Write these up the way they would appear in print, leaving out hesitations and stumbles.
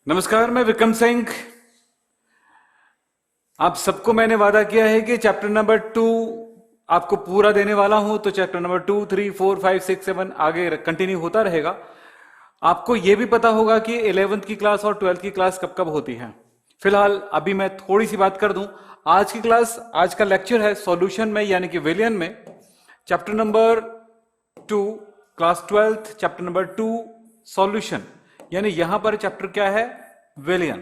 नमस्कार, मैं विक्रम सिंह। आप सबको मैंने वादा किया है कि चैप्टर नंबर 2 आपको पूरा देने वाला हूं, तो चैप्टर नंबर 2, 3, 4, 5, 6, 7 आगे कंटिन्यू होता रहेगा। आपको यह भी पता होगा कि 11th की क्लास और 12th की क्लास कब कब होती है। फिलहाल अभी मैं थोड़ी सी बात कर दूं। आज की क्लास, आज का लेक्चर है सॉल्यूशन में, यानी कि विलियन में, chapter number 2, class 12th, chapter number 2 solution. यानी यहां पर चैप्टर क्या है? विलियन।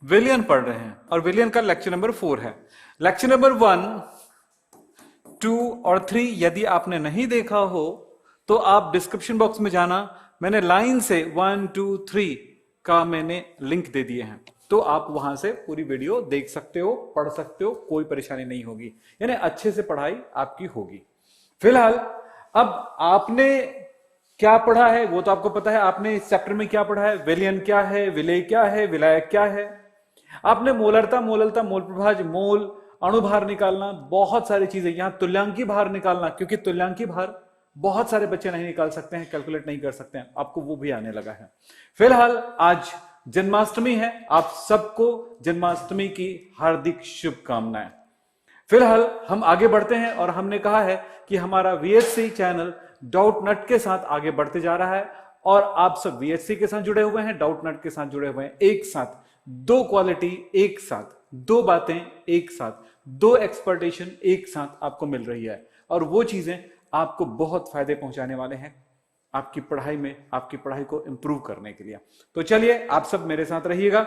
विलियन पढ़ रहे हैं और विलियन का लेक्चर नंबर 4 है। लेक्चर नंबर 1, 2 और 3 यदि आपने नहीं देखा हो तो आप डिस्क्रिप्शन बॉक्स में जाना, मैंने लाइन से 1, 2, 3 का मैंने लिंक दे दिए हैं, तो आप वहां से पूरी वीडियो देख सकते हो, पढ़ सकते हो, कोई परेशानी नहीं होगी, यानी अच्छे से पढ़ाई आपकी होगी। फिलहाल अब आपने क्या पढ़ा है वो तो आपको पता है। आपने इस चैप्टर में क्या पढ़ा है? विलियन क्या है, विलेय क्या है, विलायक क्या है। आपने मोलरता, मोललता, मोल प्रभाज, मोल, अणुभार निकालना, बहुत सारी चीजें, यहां तुल्यांकी भार निकालना, क्योंकि तुल्यांकी भार बहुत सारे बच्चे नहीं निकाल सकते हैं, कैलकुलेट नहीं कर सकते हैं, आपको वो भी आने लगा है। फिलहाल आज जन्माष्टमी है, आप सबको जन्माष्टमी की हार्दिक शुभकामनाएं। फिलहाल हम आगे बढ़ते हैं और हमने कहा है कि हमारा वीएचसी चैनल डाउट नट के साथ आगे बढ़ते जा रहा है और आप सब वीएचसी के साथ जुड़े हुए हैं, डाउट नट के साथ जुड़े हुए हैं। एक साथ दो क्वालिटी, एक साथ दो बातें, एक साथ दो एक्सपर्टेशन एक साथ आपको मिल रही है, और वो चीजें आपको बहुत फायदे पहुंचाने वाले हैं आपकी पढ़ाई में, आपकी पढ़ाई को इंप्रूव करने के लिए। तो चलिए आप सब मेरे साथ रहिएगा।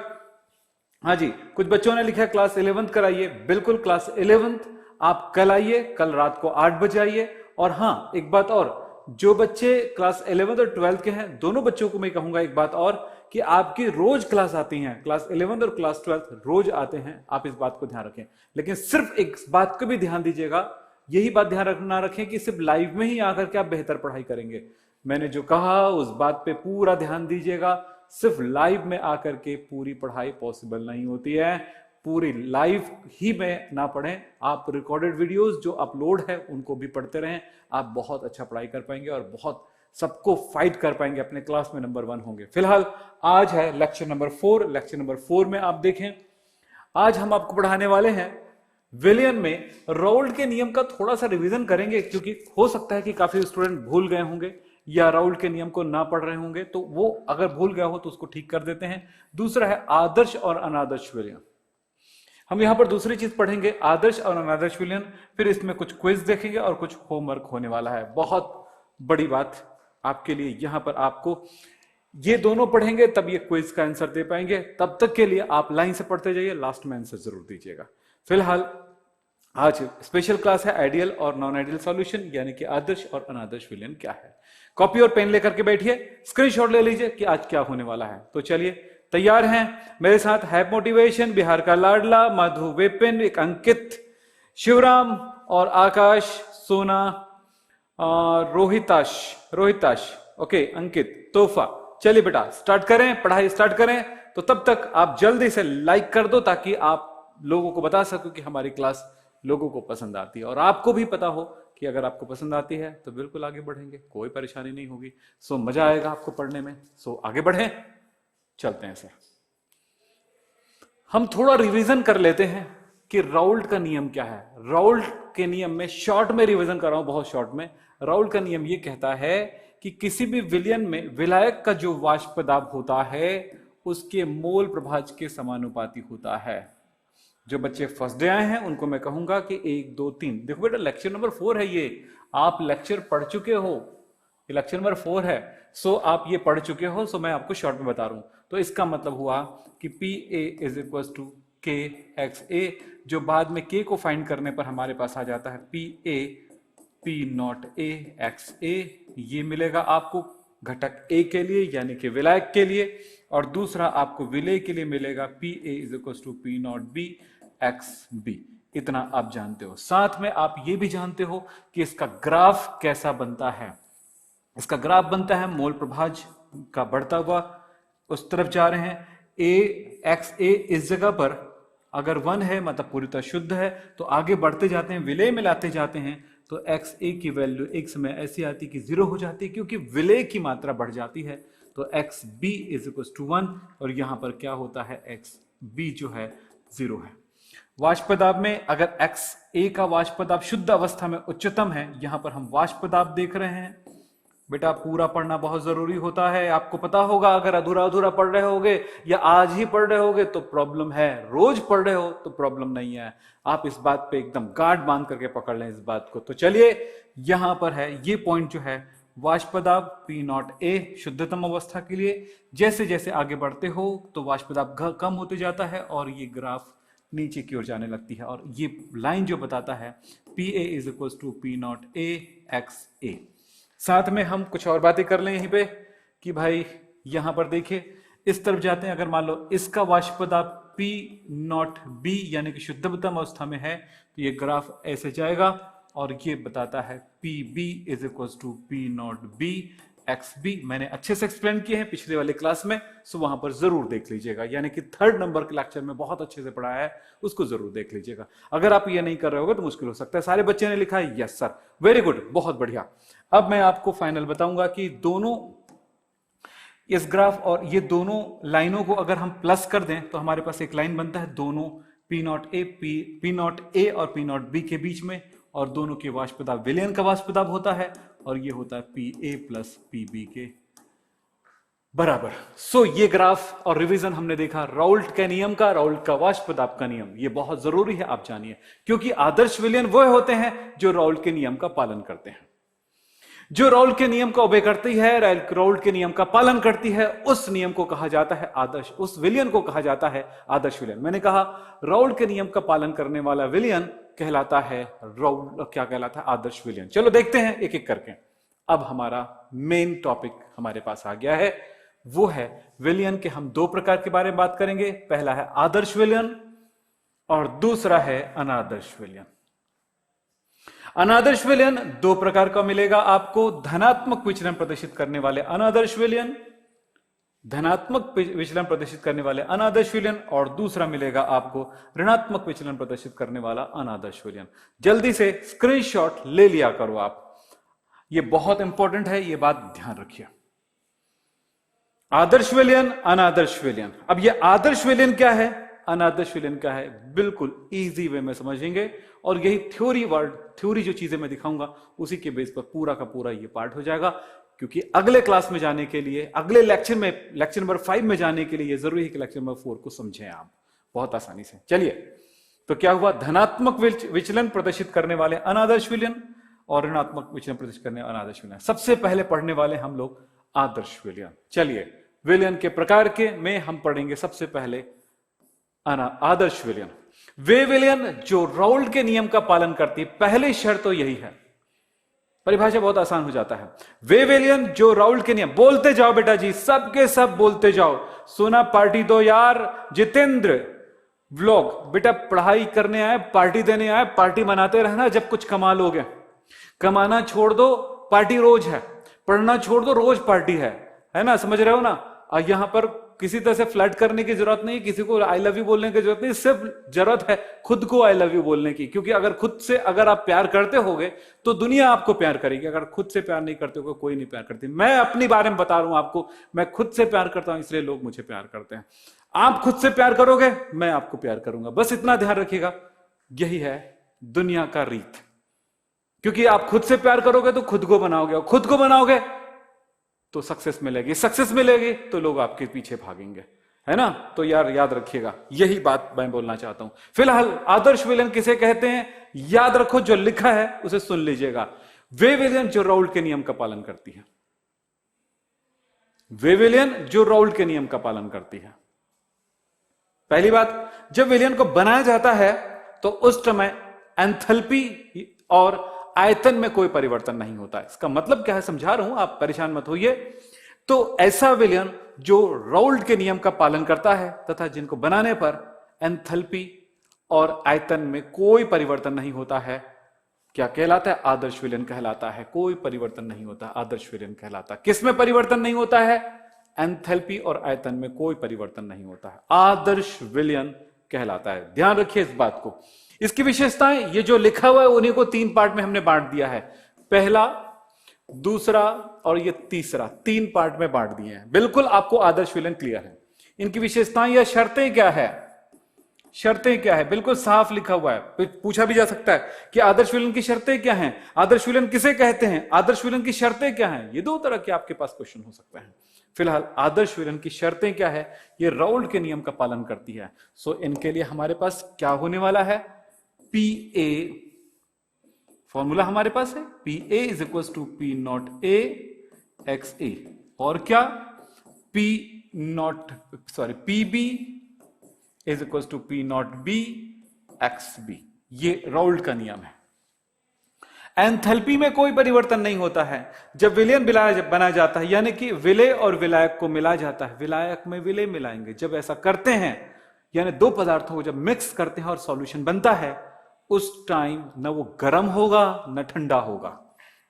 हाँ जी, कुछ बच्चों ने लिखा क्लास 11th कराइए। बिल्कुल, क्लास 11th आप कल आइए, कल रात को 8 बजे आइए। और हाँ, एक बात और, जो बच्चे क्लास 11th और 12th के हैं, दोनों बच्चों को मैं कहूंगा एक बात और, कि आपकी रोज क्लास आती हैं, क्लास 11th और क्लास 12th रोज आते हैं, आप इस बात को ध्यान रखें। लेकिन सिर्फ एक बात को भी ध्यान दीजिएगा, यही बात ध्यान रखना रखें कि सिर्फ लाइव में ही आकर के आप बेहतर पढ़ाई करेंगे। मैंने जो कहा उस बात पे पूरा ध्यान दीजिएगा। सिर्फ लाइव में आकर के पूरी पढ़ाई पॉसिबल नहीं होती है। पूरी लाइव ही में ना पढ़ें, आप रिकॉर्डेड वीडियोस जो अपलोड है उनको भी पढ़ते रहें। आप बहुत अच्छा पढ़ाई कर पाएंगे और बहुत सबको फाइट कर पाएंगे, अपने क्लास में नंबर 1 होंगे। फिलहाल आज है लेक्चर नंबर 4। लेक्चर नंबर 4 में आप देखें, आज हम आपको पढ़ाने वाले हैं विलियन में राउल्ट के नियम का थोड़ा सा रिवीजन करेंगे, क्योंकि हो सकता है कि काफी स्टूडेंट भूल गए होंगे या राउल्ट के नियम को ना पढ़ रहे होंगे, तो वो अगर भूल गया हो तो उसको ठीक कर देते हैं। दूसरा है आदर्श और अनादर्श विलियन। हम यहां पर दूसरी चीज पढ़ेंगे, आदर्श और अनादर्श विलियन। फिर इसमें कुछ क्विज देखेंगे और कुछ होमवर्क होने वाला है। बहुत बड़ी बात आपके लिए, यहां पर आपको ये दोनों पढ़ेंगे तब ये क्विज का आंसर दे पाएंगे। तब तक के लिए आप लाइन से पढ़ते जाइए, लास्ट में आंसर जरूर दीजिएगा। फिलहाल आज स्पेशल क्लास है आइडियल और नॉन आइडियल सॉल्यूशन, यानी कि आदर्श और अनादर्श विलियन क्या है। कॉपी और पेन लेकर के बैठिए, स्क्रीनशॉट ले लीजिए कि आज क्या होने वाला है। तो चलिए, तैयार हैं मेरे साथ? हैव मोटिवेशन, बिहार का लाडला, मधु, विपिन, एक अंकित, शिवराम और आकाश, सोना, रोहिताश, ओके, अंकित, तोहफा। चलिए बेटा, स्टार्ट करें, पढ़ाई स्टार्ट करें। तो तब तक आप जल्दी से लाइक कर दो ताकि आप लोगों को बता सको कि हमारी क्लास लोगों को पसंद आती है, और आपको भी पता हो कि अगर आपको पसंद आती है तो बिल्कुल आगे बढ़ेंगे, कोई परेशानी नहीं होगी। सो मजा आएगा आपको पढ़ने में। सो आगे बढ़ें, चलते हैं सर। हम थोड़ा रिवीजन कर लेते हैं कि राउल्ट का नियम क्या है। राउल्ट के नियम में शॉर्ट में रिवीजन कर रहा हूं, बहुत शॉर्ट में। राउल्ट का नियम यह कहता है कि किसी भी विलयन में विलायक का जो वाष्प दाब होता है उसके मोल प्रभाज के समानुपाती होता है। जो बच्चे फर्स्ट डे आए हैं उनको मैं कहूंगा कि 1, 2, 3, देखो बेटा लेक्चर नंबर 4 है ये, आप लेक्चर पढ़ चुके हो, ये लेक्चर नंबर 4 है। सो आप ये पढ़ चुके हो, सो मैं आपको शॉर्ट में बता रहा हूं। तो इसका मतलब हुआ कि PA is equal to KXA, जो बाद में K को फाइंड करने पर हमारे पास आ जाता है PA P0A XA। ये मिलेगा आपको घटक A के लिए, यानी कि विलायक के लिए, और दूसरा आपको विलेय के लिए मिलेगा PA is equal to P0B XB। इतना आप जानते हो। साथ में आप ये भी जानते हो कि इसका ग्राफ कैसा बनता है। इसका ग्राफ बनता है मोल प्रभाज का बढ़ता हुआ, उस तरफ जा रहे हैं। XA इस जगह पर अगर 1 है मतलब पूरी तरह शुद्ध है, तो आगे बढ़ते जाते हैं, विलेय में लाते जाते हैं, तो XA की वैल्यू एक समय ऐसी आती कि 0 हो जाती है, क्योंकि विलेय की मात्रा बढ़ जाती है। तो X B is equal to 1 और यहां पर क्या होता है, एक्स बी जो है 0 है। वाष्प दाब में अगर एक्स ए का वाष्प दाब शुद्ध अवस्था में उच्चतम है, यहां पर हम वाष्प दाब देख रहे हैं। बेटा पूरा पढ़ना बहुत जरूरी होता है, आपको पता होगा। अगर अधूरा अधूरा पढ़ रहे होगे या आज ही पढ़ रहे होगे तो प्रॉब्लम है, रोज पढ़ रहे हो तो प्रॉब्लम नहीं है। आप इस बात पे एकदम गांठ बांध करके पकड़ लें इस बात को। तो चलिए यहां पर है ये पॉइंट जो है, वाष्प दाब पी नॉट ए शुद्धतम अवस्था के लिए। जैसे जैसे आगे बढ़ते हो तो वाष्प दाब कम होते जाता है और ये ग्राफ नीचे की ओर जाने लगती है। और ये लाइन जो बताता है P A is equal to P naught A X A. साथ में हम कुछ और बातें कर लें यहीं पे कि भाई यहां पर देखिए इस तरफ जाते हैं, अगर मान लो इसका वाष्प दाब P नॉट B यानी कि शुद्धतम अवस्था में है तो ये ग्राफ ऐसे जाएगा और ये बताता है PB is equal to P naught B XB। मैंने अच्छे से एक्सप्लेन किए हैं पिछले वाले क्लास में, सो वहां पर जरूर देख लीजिएगा, यानी कि 3rd नंबर के लेक्चर में बहुत अच्छे से पढ़ाया है, उसको जरूर देख लीजिएगा। अगर आप ये नहीं कर रहे होगे तो मुश्किल हो सकता है। सारे बच्चे ने लिखा है यस सर, वेरी गुड, बहुत बढ़िया। अब मैं आपको फाइनल बताऊंगा कि दोनों इस ग्राफ और ये दोनों लाइनों को अगर हम प्लस कर दें तो हमारे पास एक लाइन बनता है दोनों पी नॉट ए और पी नॉट बी के बीच में, और दोनों के वाष्प दाब विलयन का वाष्प दाब होता है और ये होता है P A plus P B के बराबर। सो ये ग्राफ और रिवीजन हमने देखा राउल्ट के नियम का, राउल्ट का वाष्प दाब का नियम, ये बहुत जरूरी है आप जानिए, क्योंकि आदर्श विलयन वो होते हैं जो राउल्ट के नियम का पालन करते हैं। जो राउल्ट के नियम का ओबे करती है, राउल्ट के नियम का पालन करती है, उस नियम को कहा जाता है आदर्श, उस विलयन को कहा जाता है आदर्श विलयन। मैंने कहा राउल्ट के नियम का पालन करने वाला विलयन कहलाता है क्या कहलाता है, आदर्श विलयन। चलो देखते हैं एक एक करके। अब हमारा मेन टॉपिक हमारे पास आ गया है, वो है विलयन के हम 2 प्रकार के बारे में बात करेंगे। पहला है आदर्श विलयन और दूसरा है अनादर्श विलयन। अनादर्श विलयन 2 प्रकार का मिलेगा आपको, धनात्मक विचलन प्रदर्शित करने वाले अनादर्श विलयन, धनात्मक विचलन प्रदर्शित करने वाले अनादर्श विलयन, और दूसरा मिलेगा आपको ऋणात्मक विचलन प्रदर्शित करने वाला अनादर्श विलयन। जल्दी से स्क्रीनशॉट ले लिया करो आप, ये बहुत इंपॉर्टेंट है, ये बात ध्यान रखिए। आदर्श विलयन, अनादर्श विलयन। अब ये आदर्श विलयन क्या है, अनादर्श विलयन क्या है, बिल्कुल इजी वे में समझेंगे। और यही थ्योरी जो चीजें मैं दिखाऊंगा उसी के बेस पर पूरा का पूरा ये पार्ट हो जाएगा, क्योंकि अगले क्लास में जाने के लिए, अगले लेक्चर में, लेक्चर नंबर 5 में जाने के लिए ये जरूरी है कि लेक्चर नंबर 4 को समझें आप बहुत आसानी से। चलिए तो क्या हुआ, धनात्मक विचलन प्रदर्शित करने वाले अनादर्श विलयन और ऋणात्मक विचलन प्रदर्शित करने वाले अनादर्श विलयन। सबसे पहले पढ़ने वाले हम लोग आदर्श विलयन। चलिए विलयन के प्रकार के में हम पढ़ेंगे सबसे पहले आदर्श विलयन। वे विलयन जो राउल्ट के नियम का पालन करती है, पहली शर्त तो यही है, परिभाषा बहुत आसान हो जाता है। वे विलयन जो राउल्ट के नियम, बोलते जाओ बेटा जी, सबके सब बोलते जाओ। सोना पार्टी दो यार, जितेंद्र व्लॉग, बेटा पढ़ाई करने आए, पार्टी देने आए, पार्टी मनाते रहना जब कुछ कमा लोगे। कमाना छोड़ दो, पार्टी रोज है, पढ़ना छोड़ दो, रोज पार्टी है ना, समझ रहे हो ना। यहां पर किसी तरह से फ्लर्ट करने की जरूरत नहीं, किसी को आई लव यू बोलने की जरूरत नहीं, सिर्फ जरूरत है खुद को आई लव यू बोलने की। क्योंकि अगर खुद से अगर आप प्यार करते होगे तो दुनिया आपको प्यार करेगी, अगर खुद से प्यार नहीं करते हो कोई नहीं प्यार करती। मैं अपनी बारे में बता रहा हूं आपको, मैं खुद से प्यार करता हूं इसलिए लोग मुझे प्यार करते हैं। आप खुद से प्यार करोगे, मैं आपको प्यार करूंगा, बस इतना ध्यान रखिएगा। यही है दुनिया का रीत, क्योंकि आप खुद से प्यार करोगे तो खुद को बनाओगे, और खुद को बनाओगे तो सक्सेस मिलेगी, सक्सेस मिलेगी तो लोग आपके पीछे भागेंगे, है ना। तो यार याद रखिएगा, यही बात मैं बोलना चाहता हूं। फिलहाल आदर्श विलयन किसे कहते हैं, याद रखो, जो लिखा है उसे सुन लीजिएगा। वे विलयन जो राउल्ट के नियम का पालन करती है, वे विलयन जो राउल्ट के नियम का पालन करती है। पहली बात, जब विलयन को बनाया जाता है तो उस समय एंथैल्पी और आयतन में कोई परिवर्तन नहीं होता है। इसका मतलब क्या है समझा रहा हूं, आप परेशान मत होइए। तो ऐसा विलयन जो राउल्ट के नियम का पालन करता है तथा जिनको बनाने पर एंथैल्पी और आयतन में कोई परिवर्तन नहीं होता है, क्या कहलाता है, आदर्श विलयन कहलाता है। कोई परिवर्तन नहीं होता, आदर्श विलयन कहलाता है। किसमें परिवर्तन नहीं होता है, एंथैल्पी और आयतन में कोई परिवर्तन नहीं होता है, आदर्श विलयन कहलाता है। ध्यान रखिए इस बात को। इसकी विशेषताएं, ये जो लिखा हुआ है उन्हीं को 3 पार्ट में हमने बांट दिया है। पहला दूसरा और ये तीसरा, 3 पार्ट में बांट दिए हैं। बिल्कुल आपको आदर्श विलयन क्लियर है। इनकी विशेषताएं या शर्तें क्या है, शर्तें क्या है, बिल्कुल साफ लिखा हुआ है। पूछा भी जा सकता है कि आदर्श विलयन की शर्तें क्या हैं, आदर्श विलयन किसे कहते हैं, आदर्श विलयन की शर्तें क्या हैं। ये 2 तरह के आपके पास क्वेश्चन हो सकते हैं। फिलहाल आदर्श विलयन की शर्तें क्या है, ये राउल्ट के नियम का पालन करती है। सो इनके लिए हमारे पास क्या होने वाला है, पी ए, फॉर्मूला हमारे पास है P A is equal to P naught A X A, और क्या P naught sorry P B is equal to P naught B X B. ये राउल्ट का नियम है। एंथैल्पी में कोई परिवर्तन नहीं होता है जब विलयन विलायक बना जाता है, यानी कि विलय और विलायक को मिला जाता है, विलायक में विलय मिलाएंगे। जब ऐसा करते हैं, यानी 2 पदार्थों को जब मिक्स करते हैं और सॉल्यूशन बनता है, उस टाइम न वो गर्म होगा न ठंडा होगा।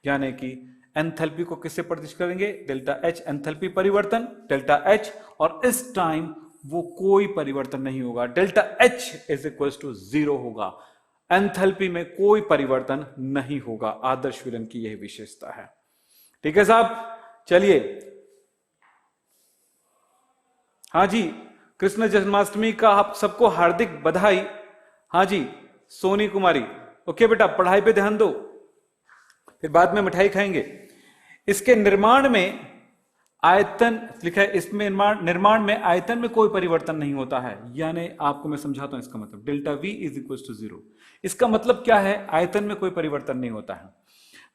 यानी कि एंथैल्पी को किससे प्रदर्शित करेंगे, डेल्टा एच, एंथैल्पी परिवर्तन डेल्टा एच, और इस टाइम वो कोई परिवर्तन नहीं होगा, delta H is equal to 0 होगा। एंथैल्पी में कोई परिवर्तन नहीं होगा। आदर्श विलयन की यह विशेषता है। ठीक है साहब, चलिए। हाँ जी, कृष्ण जन्माष्टमी का आप सबको हार्दिक बधाई। हाँ जी सोनी कुमारी, ओके बेटा पढ़ाई पे ध्यान दो, फिर बाद में मिठाई खाएंगे। इसके निर्माण में आयतन लिखा है, इसमें निर्माण में आयतन में कोई परिवर्तन नहीं होता है। यानी आपको मैं समझाता हूं इसका मतलब, delta V is equal to 0। इसका मतलब क्या है, आयतन में कोई परिवर्तन नहीं होता है।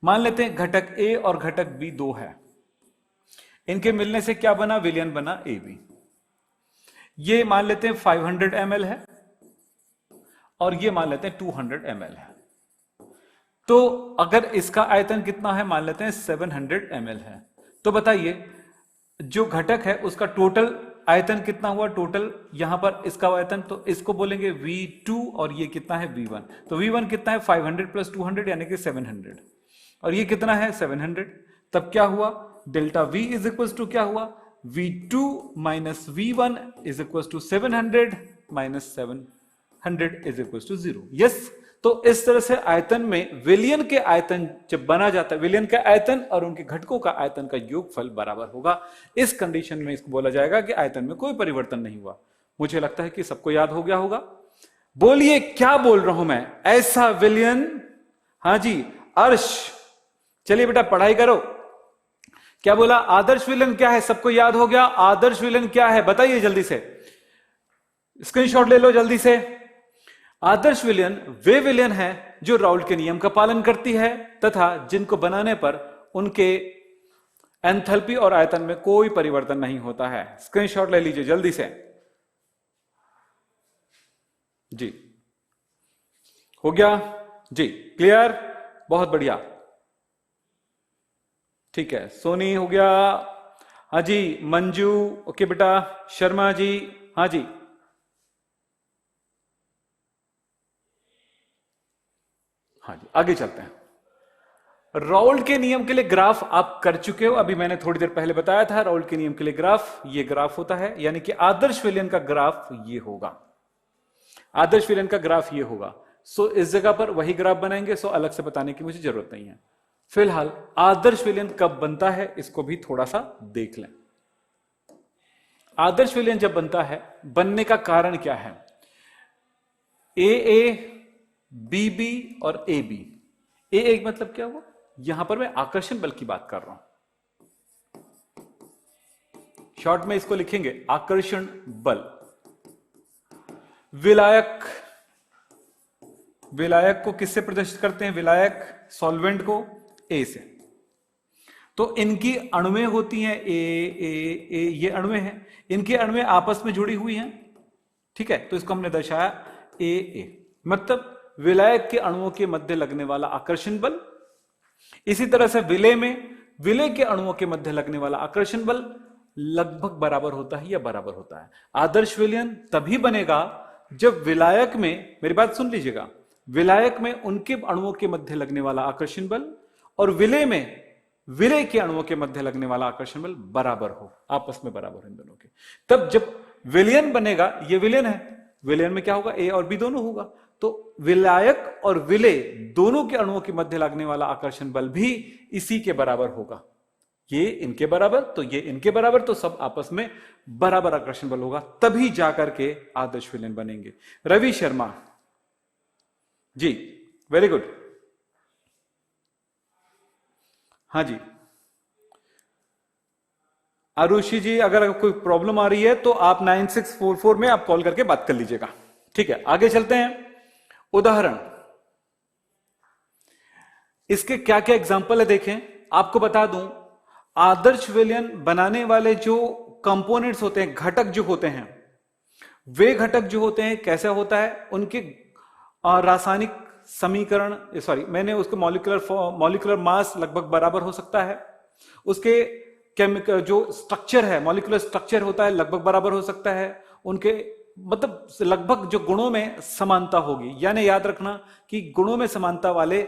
मान लेते हैं घटक ए और घटक बी 2 है, इनके मिलने से क्या बना, विलयन बना ए बी। ये मान लेते हैं 500 ml है और ये मान लेते हैं 200 ml है। तो अगर इसका आयतन कितना है, मान लेते हैं 700 ml है, तो बताइए जो घटक है उसका टोटल आयतन कितना हुआ, टोटल यहां पर इसका आयतन, तो इसको बोलेंगे V2 और ये कितना है V1। तो V1 कितना है 500 प्लस 200 यानी कि 700, और ये कितना है 700। तब क्या हुआ, delta V is equal to क्या हुआ, V2 minus V1 is equal to 700 minus 700 is equal to 0। Yes, तो इस तरह से आयतन में विलयन के आयतन जब बना जाता है, विलयन का आयतन और उनके घटकों का आयतन का योगफल बराबर होगा। इस कंडीशन में इसको बोला जाएगा कि आयतन में कोई परिवर्तन नहीं हुआ। मुझे लगता है कि सबको याद हो गया होगा। बोलिए क्या बोल रहा हूं मैं, ऐसा विलयन। हाँ जी अर्श, चलिए बेटा पढ़ाई करो। क्या बोला, आदर्श विलयन क्या है, सबको याद हो गया। आदर्श विलयन क्या है बताइए जल्दी से, स्क्रीनशॉट ले लो जल्दी से। आदर्श विलयन वे विलयन है जो राउल्ट के नियम का पालन करती है तथा जिनको बनाने पर उनके एंथैल्पी और आयतन में कोई परिवर्तन नहीं होता है। स्क्रीनशॉट ले लीजिए जल्दी से। जी हो गया जी, क्लियर, बहुत बढ़िया, ठीक है। सोनी हो गया, हाँ जी मंजू, ओके बेटा, शर्मा जी, हाँ जी हाँ जी आगे चलते हैं। राउल्ट के नियम के लिए ग्राफ आप कर चुके हो, अभी मैंने थोड़ी देर पहले बताया था। राउल्ट के नियम के लिए ग्राफ, ये ग्राफ होता है, यानी कि आदर्श विलयन का ग्राफ ये होगा, आदर्श विलयन का ग्राफ ये होगा। सो इस जगह पर वही ग्राफ बनाएंगे, सो अलग से बताने की मुझे जरूरत नहीं है। फिलहाल आदर्श विलयन कब बनता है इसको भी थोड़ा सा देख लें। आदर्श विलयन जब बनता है, बनने का कारण क्या है, ए बी बी और ए बी। ए मतलब क्या हुआ, यहां पर मैं आकर्षण बल की बात कर रहा हूं, शॉर्ट में इसको लिखेंगे आकर्षण बल। विलायक, विलायक को किससे प्रदर्शित करते हैं, विलायक सॉल्वेंट को ए से। तो इनकी अणुएं होती हैं ए, ये अणुएं हैं, इनकी अणुएं आपस में जुड़ी हुई हैं, ठीक है। तो इसको हमने दर्शाया ए, मतलब विलायक के अणुओं के मध्य लगने वाला आकर्षण बल। इसी तरह से विलय में विलय के अणुओं के मध्य लगने वाला आकर्षण बल लगभग बराबर होता है या बराबर होता है। आदर्श विलयन तभी बनेगा जब विलायक में, मेरी बात सुन लीजिएगा, विलायक में उनके अणुओं के मध्य लगने वाला आकर्षण बल और विलय में विलय के अणुओं के मध्य लगने वाला आकर्षण बल बराबर हो, आपस में बराबर हो इन दोनों के। तब जब विलयन बनेगा, ये विलयन है, विलयन में क्या होगा, ए और बी दोनों होगा, तो विलायक और विलेय दोनों के अणुओं के मध्य लगने वाला आकर्षण बल भी इसी के बराबर होगा। ये इनके बराबर तो ये इनके बराबर, तो सब आपस में बराबर आकर्षण बल होगा, तभी जाकर के आदर्श विलयन बनेंगे। Ravi Sharma ji, very good. हाँ जी, आरुषि जी, अगर कोई प्रॉब्लम आ रही है तो आप 9644 में आप कॉल करके बात कर लीजिएगा। ठीक है, आगे चलते हैं। उदाहरण, इसके क्या क्या एग्जाम्पल है देखें। आपको बता दूं, आदर्श विलयन बनाने वाले जो कंपोनेंट्स होते हैं, घटक जो होते हैं, वे घटक जो होते हैं कैसा होता है, उनके रासायनिक समीकरण, सॉरी मैंने उसको मॉलिक्यूलर मास लगभग बराबर हो सकता है, उसके केमिकल जो स्ट्रक्चर है, मॉलिक्यूलर स्ट्रक्चर होता है लगभग बराबर हो सकता है, उनके मतलब लगभग जो गुणों में समानता होगी। यानी याद रखना कि गुणों में समानता वाले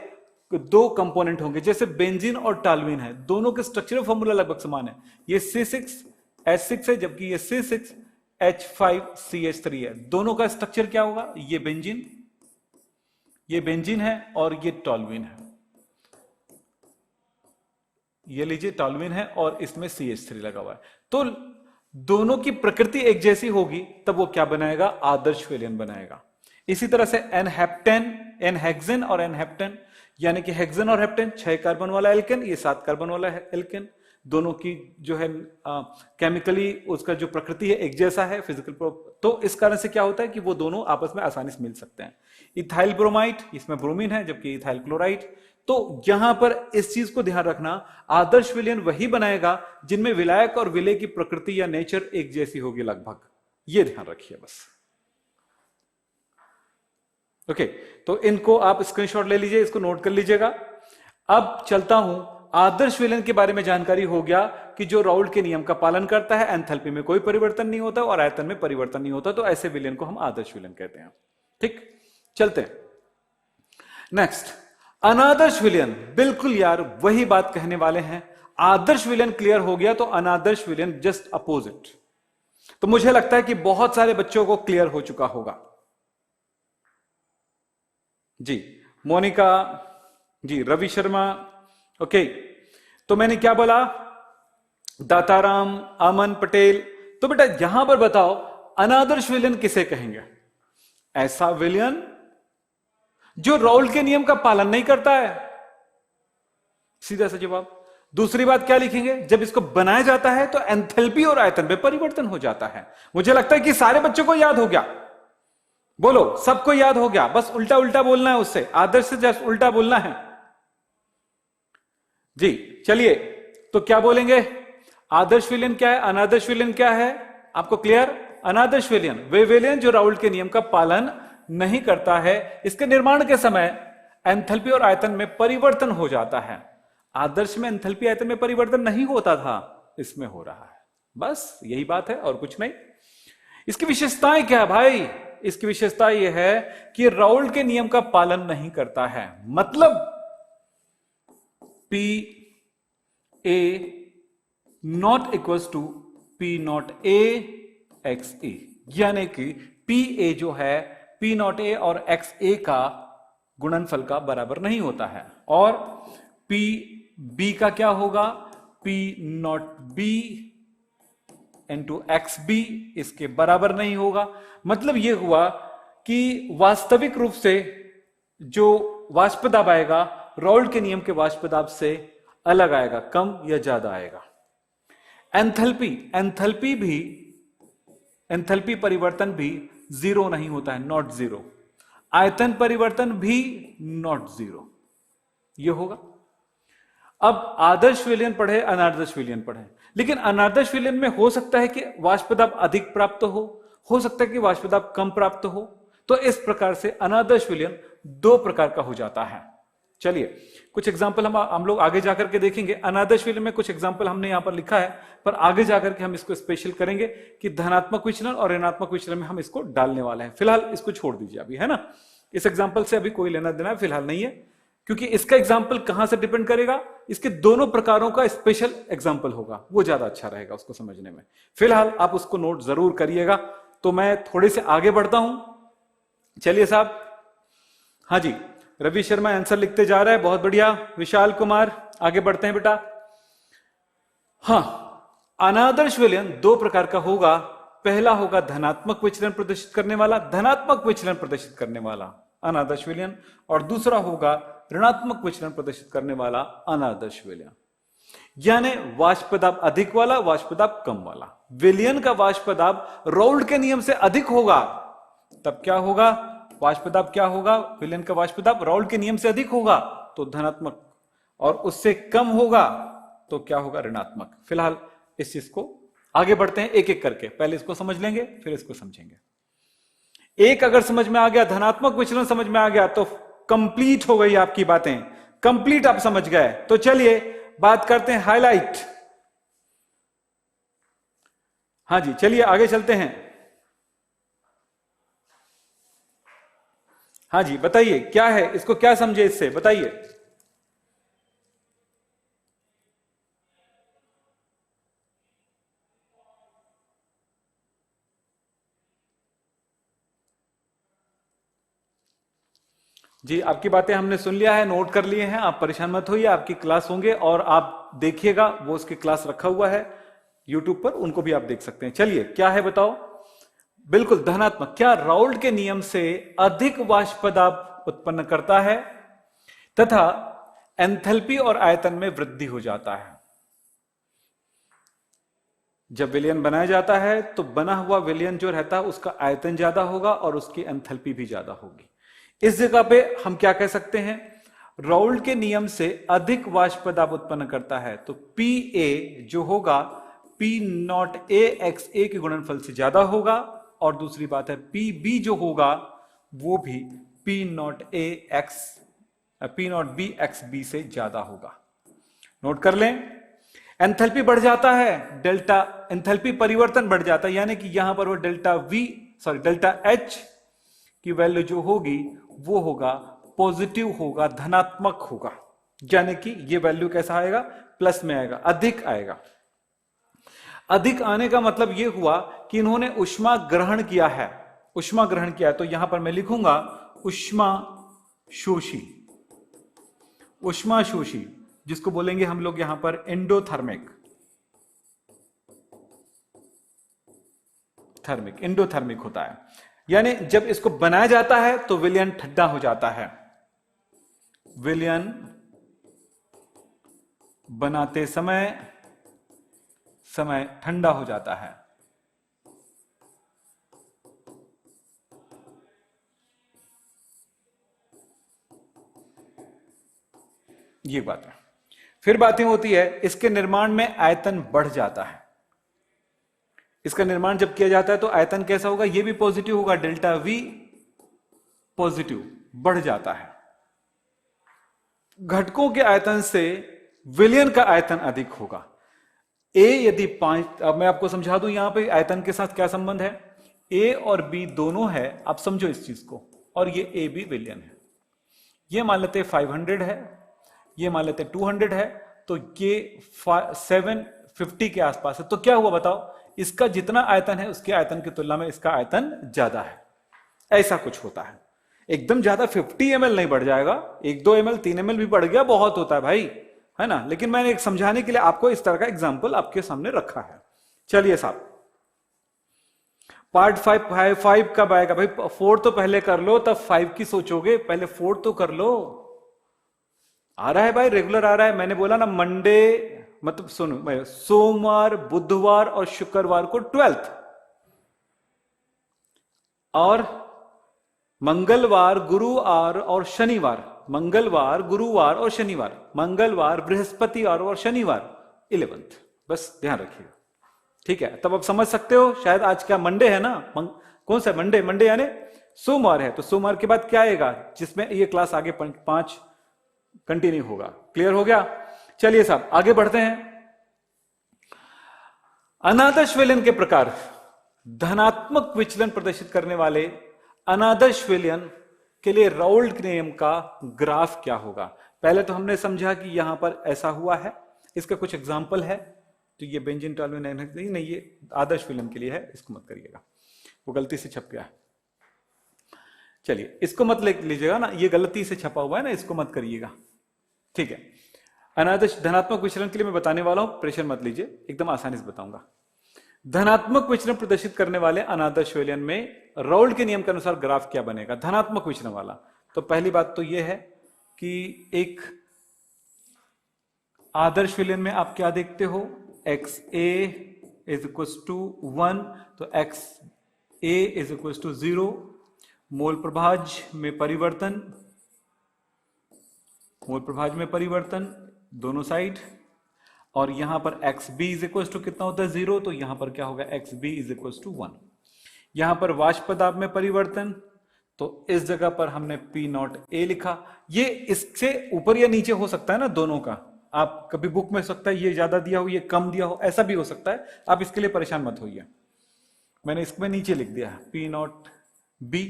दो कंपोनेंट होंगे, जैसे बेंजीन और टालुइन है, दोनों के स्ट्रक्चरल फॉर्मूला लगभग समान है। ये C6H6 है, जबकि ये C6H5CH3 है। दोनों का स्ट्रक्चर क्या होगा, ये बेंजीन है और ये टॉलुइन है। ये लीजिए टॉलुइन है और इसमें CH3 लगा हुआ है, तो दोनों की प्रकृति एक जैसी होगी, तब वो क्या बनाएगा, आदर्श विलयन बनाएगा। इसी तरह से एनहेक्सेन और एनहेप्टेन, यानी कि हेक्सेन और हेप्टेन 6 कार्बन वाला एल्केन, ये 7 कार्बन वाला एल्केन, दोनों की जो है केमिकली उसका जो प्रकृति है एक जैसा है, फिजिकल, तो इस कारण से क्या होता है कि वो दोनों आपस में आसानी से मिल सकते हैं। इथाइल ब्रोमाइड, इसमें ब्रोमीन है, जबकि इथाइल क्लोराइड। तो यहां पर इस चीज को ध्यान रखना, आदर्श विलयन वही बनाएगा जिनमें विलायक और विलेय की प्रकृति या नेचर एक जैसी होगी लगभग, ये ध्यान रखिए बस। ओके, तो इनको आप स्क्रीनशॉट ले लीजिए, इसको नोट कर लीजिएगा। अब चलता हूं, आदर्श विलयन के बारे में जानकारी हो गया कि जो राउल्ट के नियम का पालन करता है, एंथैल्पी में कोई परिवर्तन नहीं होता और आयतन में परिवर्तन नहीं होता, तो ऐसे विलयन को हम आदर्श विलयन कहते हैं। ठीक, चलते हैं नेक्स्ट। अनादर्श विलयन, बिल्कुल यार वही बात कहने वाले हैं। आदर्श विलयन क्लियर हो गया, तो अनादर्श विलयन जस्ट अपोजिट। तो मुझे लगता है कि बहुत सारे बच्चों को क्लियर हो चुका होगा। जी, मोनिका जी, रवि शर्मा, ओके। तो मैंने क्या बोला, दाताराम, अमन पटेल। तो बेटा यहां पर बताओ, अनादर्श विलयन किसे कहेंगे? ऐसा विलयन जो राउल्ट के नियम का पालन नहीं करता है, सीधा सा जवाब। दूसरी बात क्या लिखेंगे, जब इसको बनाया जाता है तो एंथैल्पी और आयतन में परिवर्तन हो जाता है। मुझे लगता है कि सारे बच्चों को याद हो गया, बोलो सबको याद हो गया, बस उल्टा उल्टा बोलना है, उससे आदर्श से जस्ट उल्टा बोलना है। जी चलिए, तो क्या बोलेंगे, आदर्श विलयन क्या है, अनादर्श विलयन क्या है, आपको क्लियर? अनादर्श विलयन वे विलयन जो राउल्ट के नियम का पालन नहीं करता है, इसके निर्माण के समय एंथैल्पी और आयतन में परिवर्तन हो जाता है। आदर्श में एंथैल्पी आयतन में परिवर्तन नहीं होता था, इसमें हो रहा है, बस यही बात है और कुछ नहीं। इसकी विशेषताएं क्या है भाई? इसकी विशेषता यह है कि राउल्ट के नियम का पालन नहीं करता है, मतलब P A not equals to P naught A X A, यानी कि पी ए जो है पी नॉट ए और एक्स ए का गुणनफल का बराबर नहीं होता है, और पी बी का क्या होगा, P naught B into X B इसके बराबर नहीं होगा। मतलब यह हुआ कि वास्तविक रूप से जो वाष्प दाब आएगा राउल्ट के नियम के वाष्प दाब से अलग आएगा, कम या ज्यादा आएगा। एंथैल्पी परिवर्तन भी जीरो नहीं होता है, नॉट जीरो। आयतन परिवर्तन भी नॉट जीरो, यह होगा। अब आदर्श विलयन पढ़े, अनादर्श विलयन पढ़े, लेकिन अनादर्श विलयन में हो सकता है कि वाष्प दाब अधिक प्राप्त हो सकता है कि वाष्प दाब कम प्राप्त हो। तो इस प्रकार से अनादर्श विलयन दो प्रकार का हो जाता है। चलिए कुछ एग्जाम्पल हम लोग आगे जाकर के देखेंगे। अनादर्श विलयन में कुछ एग्जाम्पल हमने यहां पर लिखा है, पर आगे जाकर के हम इसको स्पेशल करेंगे कि धनात्मक विचलन और ऋणात्मक विचलन में हम इसको डालने वाले हैं। फिलहाल इसको छोड़ दीजिए अभी, है ना, इस एग्जाम्पल से अभी कोई लेना देना फिलहाल नहीं है, क्योंकि इसका एग्जाम्पल कहां से डिपेंड करेगा, इसके दोनों प्रकारों का स्पेशल एग्जाम्पल होगा, वो ज्यादा अच्छा रहेगा उसको समझने में। फिलहाल आप उसको नोट जरूर करिएगा। तो मैं थोड़े से आगे बढ़ता हूं। चलिए साहब, हाँ जी, रवि शर्मा आंसर लिखते जा रहा है, बहुत बढ़िया। विशाल कुमार, आगे बढ़ते हैं बेटा। हाँ, अनादर्श विलयन दो प्रकार का होगा। पहला होगा धनात्मक विचलन प्रदर्शित करने वाला, धनात्मक विचलन प्रदर्शित करने वाला अनादर्श विलयन, और दूसरा होगा ऋणात्मक विचलन प्रदर्शित करने वाला अनादर्श विलयन। यानी वाष्प दाब अधिक वाला, वाष्प दाब कम वाला। विलयन का वाष्प दाब राउल्ट के नियम से अधिक होगा, तब क्या होगा? वाष्प दाब क्या होगा? विलयन का वाष्प दाब राउल्ट के नियम से अधिक होगा तो धनात्मक, और उससे कम होगा तो क्या होगा? ऋणात्मक। फिलहाल इस चीज को आगे बढ़ते हैं एक एक करके, पहले इसको समझ लेंगे फिर इसको समझेंगे। एक अगर समझ में आ गया, धनात्मक विचलन समझ में आ गया, तो कंप्लीट हो गई आपकी बातें, कंप्लीट आप समझ गए। तो चलिए बात करते हैं हाईलाइट। हाँ जी, चलिए आगे चलते हैं। हाँ जी, बताइए क्या है, इसको क्या समझे इससे, बताइए। जी, आपकी बातें हमने सुन लिया है, नोट कर लिए हैं, आप परेशान मत होइए, आपकी क्लास होंगे और आप देखिएगा, वो उसकी क्लास रखा हुआ है यूट्यूब पर, उनको भी आप देख सकते हैं। चलिए क्या है बताओ। बिल्कुल धनात्मक, क्या राउल्ट के नियम से अधिक वाष्प दाब उत्पन्न करता है तथा एंथैल्पी और आयतन में वृद्धि हो जाता है। जब विलयन बनाया जाता है तो बना हुआ विलयन जो रहता है उसका आयतन ज्यादा होगा और उसकी एंथैल्पी भी ज्यादा होगी। इस जगह पे हम क्या कह सकते हैं? राउल्ट के नियम से अधिक वाष्प दाब उत्पन्न करता है तो पी जो होगा पी नॉट ए एक्स ए के गुणनफल से ज्यादा होगा, और दूसरी बात है पी बी जो होगा वो भी P naught B X B से ज्यादा होगा। नोट कर लें, एंथैल्पी बढ़ जाता है, डेल्टा एंथैल्पी परिवर्तन बढ़ जाता है, यानी कि यहां पर वो डेल्टा एच की वैल्यू जो होगी वो होगा पॉजिटिव होगा, धनात्मक होगा, यानी कि ये वैल्यू कैसा आएगा? प्लस में आएगा, अधिक आएगा। अधिक आने का मतलब ये हुआ कि इन्होंने ऊष्मा ग्रहण किया है, ऊष्मा ग्रहण किया है, तो यहां पर मैं लिखूंगा ऊष्मा शोषी, ऊष्मा शोषी, जिसको बोलेंगे हम लोग यहां पर एंडोथर्मिक, एंडोथर्मिक होता है। यानी जब इसको बनाया जाता है तो विलयन ठंडा हो जाता है, विलयन बनाते समय ठंडा हो जाता है। ये बात है। फिर बातें होती है, इसके निर्माण में आयतन बढ़ जाता है। इसका निर्माण जब किया जाता है तो आयतन कैसा होगा? ये भी पॉजिटिव होगा, डेल्टा वी पॉजिटिव बढ़ जाता है। घटकों के आयतन से विलयन का आयतन अधिक होगा। ए यदि 5, अब मैं आपको समझा दूं यहां पे आयतन के साथ क्या संबंध है। ए और बी दोनों है, आप समझो इस चीज को, और ये ए बी विलयन है। ये मान लेते 500 है, ये मान लेते 200 है, तो ये 750 के आसपास है। तो क्या हुआ बताओ? इसका जितना आयतन है उसके आयतन की तुलना में इसका आयतन ज्यादा है, ऐसा कुछ होता है। एकदम ज्यादा 50 ml नहीं बढ़ जाएगा, 1-2 ml 3 ml भी बढ़ गया बहुत होता है भाई, है ना। लेकिन मैंने एक समझाने के लिए आपको इस तरह का एग्जांपल आपके सामने रखा है। चलिए साहब, पार्ट 5 कब आएगा भाई? 4 तो पहले कर लो, तब 5 की सोचोगे, पहले 4 तो कर लो। आ रहा है भाई, रेगुलर आ रहा है। मैंने बोला ना मंडे, मतलब सुनो, सोमवार, बुधवार और शुक्रवार को 12th, और मंगलवार, गुरुवार और शनिवार, मंगलवार, गुरुवार और शनिवार, मंगलवार, बृहस्पतिवार और शनिवार 11th। बस ध्यान रखिएगा, ठीक है। तब आप समझ सकते हो, शायद आज क्या मंडे है ना, कौन सा मंडे? मंडे यानी सोमवार है, तो सोमवार के बाद क्या आएगा जिसमें ये क्लास आगे 5 कंटिन्यू होगा। क्लियर हो गया? चलिए साहब आगे बढ़ते हैं। अनादर्श विलयन के प्रकार। धनात्मक विचलन प्रदर्शित करने वाले अनादर्श विलयन के लिए राउल्ट नियम का ग्राफ क्या होगा? पहले तो हमने समझा कि यहां पर ऐसा हुआ है, इसका कुछ एग्जांपल है, तो ये बेंजीन टॉलरेंस नहीं, ये आदर्श विलयन के लिए है, इसको मत करिएगा, वो गलती से छप गया। चलिए इसको मत लिख लीजिएगा ना, ये गलती से छपा हुआ है ना, इसको मत करिएगा, ठीक है। अनादर्श धनात्मक विचलन के लिए मैं बताने वाला हूं, प्रेशर मत लीजिए, एकदम आसानी से बताऊंगा। धनात्मक विचलन प्रदर्शित करने वाले अनादर्श विलयन में राउल्ट के नियम के अनुसार ग्राफ क्या बनेगा धनात्मक विचलन वाला? तो पहली बात तो यह है कि एक आदर्श विलयन में आप क्या देखते हो, X A is equal to 1, तो X A is equal to 0, mole प्रभाज में परिवर्तन, मोल प्रभाज में परिवर्तन दोनों साइड, और यहां पर X B is equal to कितना होता है 0, तो यहां पर क्या होगा X B is equal to 1। यहां पर वाष्प पदार्थ में परिवर्तन, तो इस जगह पर हमने पी नॉट ए लिखा। ये इससे ऊपर या नीचे हो सकता है ना दोनों का, आप कभी बुक में हो सकता है ये ज्यादा दिया हो ये कम दिया हो, ऐसा भी हो सकता है, आप इसके लिए परेशान मत होइए। मैंने इसमें नीचे लिख दिया पी नॉट बी।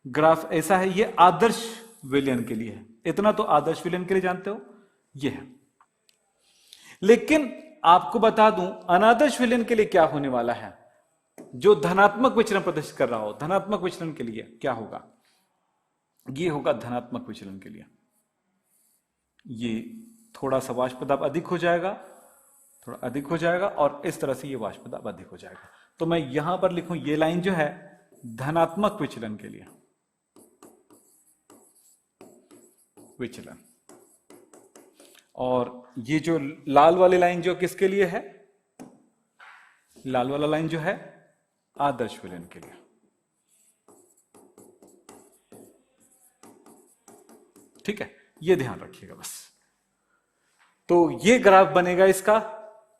ग्राफ ऐसा है, ये आदर्श विलयन के लिए है, इतना तो आदर्श विलयन के लिए जानते हो ये है। लेकिन आपको बता दूं अनादर्श विलयन के लिए क्या होने वाला है, जो धनात्मक विचलन प्रदर्शित कर रहा हो, धनात्मक विचलन के लिए क्या होगा, ये होगा धनात्मक विचलन के लिए, ये थोड़ा सा वाष्प दाब अधिक हो जाएगा, थोड़ा अधिक हो जाएगा, और इस तरह से ये वाष्प दाब अधिक हो जाएगा। तो मैं यहां पर लिखूं ये लाइन जो है धनात्मक विचलन के लिए, विचलन, और ये जो लाल वाली लाइन जो किसके लिए है, लाल वाला लाइन जो है आदर्श विलयन के लिए, ठीक है, ये ध्यान रखिएगा बस। तो ये ग्राफ बनेगा इसका,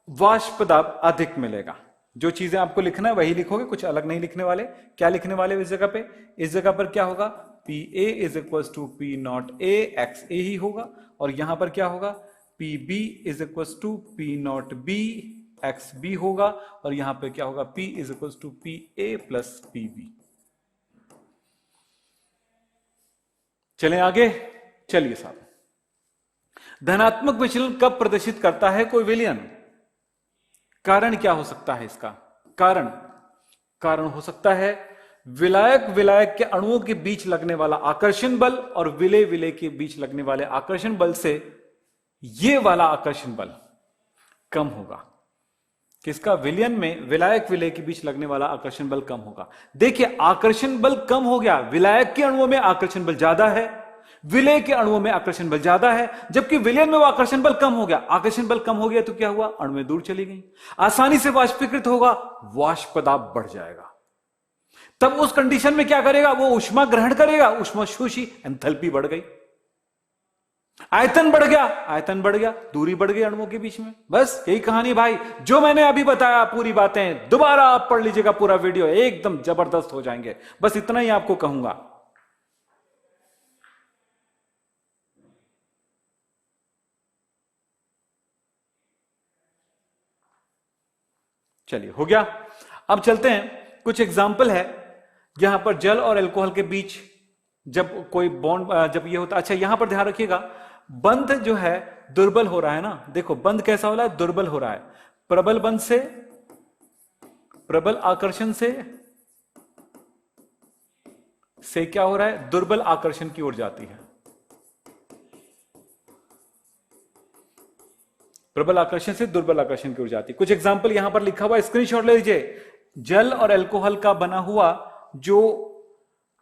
वाष्प दाब अधिक मिलेगा। जो चीजें आपको लिखना है वही लिखोगे, कुछ अलग नहीं लिखने वाले। क्या लिखने वाले इस जगह पे, इस जगह पर क्या होगा, P A is equal to P naught A, X A ही होगा, और यहां पर क्या होगा P B is equal to P naught B, X B होगा, और यहां पर क्या होगा P is equal to P A plus P B. चलें आगे, चलिए साहब, धनात्मक विचलन कब प्रदर्शित करता है कोई विलयन, कारण क्या हो सकता है इसका, कारण हो सकता है विलायक विलायक के अणुओं के बीच लगने वाला आकर्षण बल और विलय विलय के बीच लगने वाले आकर्षण बल से ये वाला आकर्षण बल कम होगा। किसका, विलयन में विलायक विलय के बीच लगने वाला आकर्षण बल कम होगा। देखिए आकर्षण बल कम हो गया, विलायक के अणुओं में आकर्षण बल ज्यादा है, विलय के अणुओं में आकर्षण बल ज्यादा है, जबकि विलयन में वो आकर्षण बल कम हो गया। आकर्षण बल कम हो गया तो क्या हुआ, अणुएं दूर चली गई, आसानी से वाष्पीकृत होगा, वाष्प दाब बढ़ जाएगा। तब उस कंडीशन में क्या करेगा, वो ऊष्मा ग्रहण करेगा, ऊष्मा शोषी, एंथैल्पी बढ़ गई, आयतन बढ़ गया, आयतन बढ़ गया, दूरी बढ़ गई अणुओं के बीच में। बस यही कहानी भाई, जो मैंने अभी बताया पूरी बातें दोबारा आप पढ़ लीजिएगा, पूरा वीडियो एकदम जबरदस्त हो जाएंगे। बस इतना ही आपको कहूंगा। चलिए हो गया। अब चलते हैं, कुछ एग्जाम्पल है यहां पर जल और अल्कोहल के बीच जब कोई बॉन्ड जब ये होता, अच्छा यहां पर ध्यान रखिएगा, बंध जो है दुर्बल हो रहा है ना, देखो बंध कैसा हो रहा है, दुर्बल हो रहा है। प्रबल बंध से, प्रबल आकर्षण से क्या हो रहा है, दुर्बल आकर्षण की ओर जाती है, प्रबल आकर्षण से दुर्बल आकर्षण की ओर जाती है। कुछ एग्जांपल यहां पर लिखा हुआ है, स्क्रीनशॉट ले लीजिए। जल और अल्कोहल का बना हुआ जो